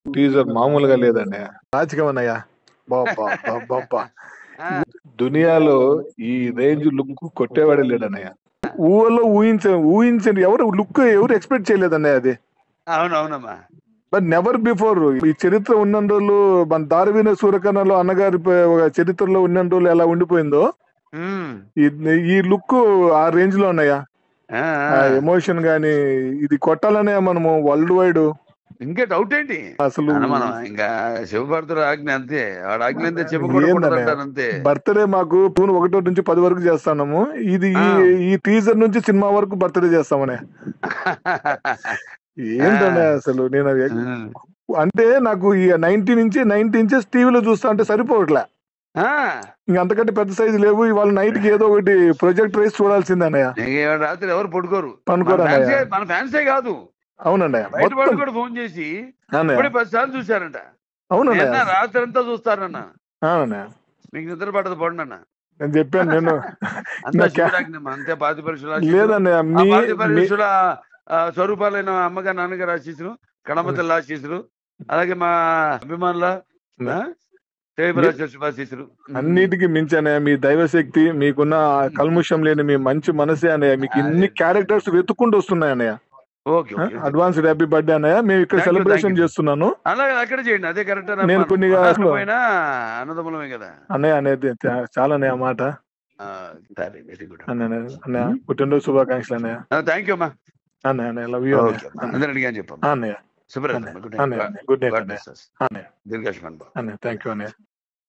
Teaser మామూలుగా లేదన్నయ్య. రాజకీయం అన్నయ్య. బాబా బాబా ఆ, దునియాలో ఈ రేంజ్ లుక్ కొట్టేవాడే లేడన్నయ్య. ఊహలో ఊహించండి, ఎవరు ఎక్స్పెక్ట్ చేయలేదన్నయ్య అది. అవునవునమ్మా. బట్ నెవర్ బిఫోర్ ఈ చరిత్ర ఉన్న రోజులు, మన దారవీన సూర్యకర్ణలో అన్నగారి ఒక చరిత్రలో ఉన్న రోజులు ఎలా ఉండిపోయిందో ఉమ్. ఈ లుక్ ఆ రేంజ్ లో ఉన్నాయా. ఆ, ఆ ఆ. ఎమోషన్ గాని ఇది కొట్టాలనే మనము వరల్డ్ వైడ్ ఇంకా డౌట్ ఏంటి అసలు అన్న, మనం ఇంకా శివభారతుడు ఆజ్ఞ అంతే, వాడు ఆజ్ఞ అంతే చెప్పకూడదు ఏందన్నయ్య. అంటారు అంతే. బర్త్డే మాకు జూన్ 1 నుంచి 10 వరకు చేస్తున్నాము. ఇది ఆ. ఈ టీజర్ నుంచి సినిమా వరకు బర్త్డే చేస్తామనే. ఏంటనే ఆ. అసలు నేను ఉమ్. అంటే నాకు ఈ 90 ఇంచెస్ టీవీలో చూస్తా అంటే సరిపోవట్లే. ఆ. ఇంక అంతకంటే పెద్ద సైజు లేవు. ఇవాళ నైట్ కి ఏదో ఒకటి ప్రొజెక్ట్ రైస్ చూడాల్సిందే అన్నయ్య. ఇంక ఇవాళ రాత్రి ఎవరు పడుకోరు. పనుకోరు అన్నయ్య. మన ఫ్యాన్సే కాదు, అవునన్నయ్య. బయట మొత్తం వాళ్ళు కూడా ఫోన్ చేసి అన్నయ్య. ఇప్పుడే 10 సార్లు చూశారంట. అవునన్నయ్య. నేను రాత్రి అంతా చూస్తానన్న, అవునన్నయ్య. మీకు నిద్ర పడదు పడండి అన్న. నేను చెప్పాను నేను అంతా శివుడాజ్ఞ, అంతే. పాతి పరీక్షలు లేదన్నయ్య. ఆ పాతి పరీక్షల స్వరూపాలైన అమ్మగారు నాన్నగారు ఆశీస్సులు, కడమతల్లి ఆశీస్సులు, అలాగే మా అభిమానుల శుభాశీస్సులు. అన్నిటికీ మించనే మీ దైవశక్తి, మీకున్న కల్ముషం లేని మీ మంచి మనసే అన్నయ్య. మీకు ఇన్ని క్యారెక్టర్స్ వెతుక్కుంటూ వస్తున్నాయి అన్నయ్య. Okay okay. Advanced happy birthday అన్నయ్య. మేము ఇక్కడ సెలబ్రేషన్ చేస్తున్నాను. అలాగే అక్కడ చేయండి, అదే కరెక్ట్. నేను కొన్ని పోయినా అన్నదమ్ములమే కదా అన్నయ్య అనేది చాలా అన్నయ్య మాట. సరే, వెరీ గుడ్ అన్నయ్య పుట్టినరోజు శుభాకాంక్షలు అన్నయ్య. థ్యాంక్ యూ అమ్మా. అన్నయ్య లవ్ యూ అందరూ అడిగాను చెప్పమ్మా. అన్నయ్య. శుభ్రత. గుడ్ నైట్ అన్నయ్య. అన్నయ్య. దీర్ఘాయుష్మాన్. అన్నయ్య థ్యాంక్ యూ అన్నయ్య.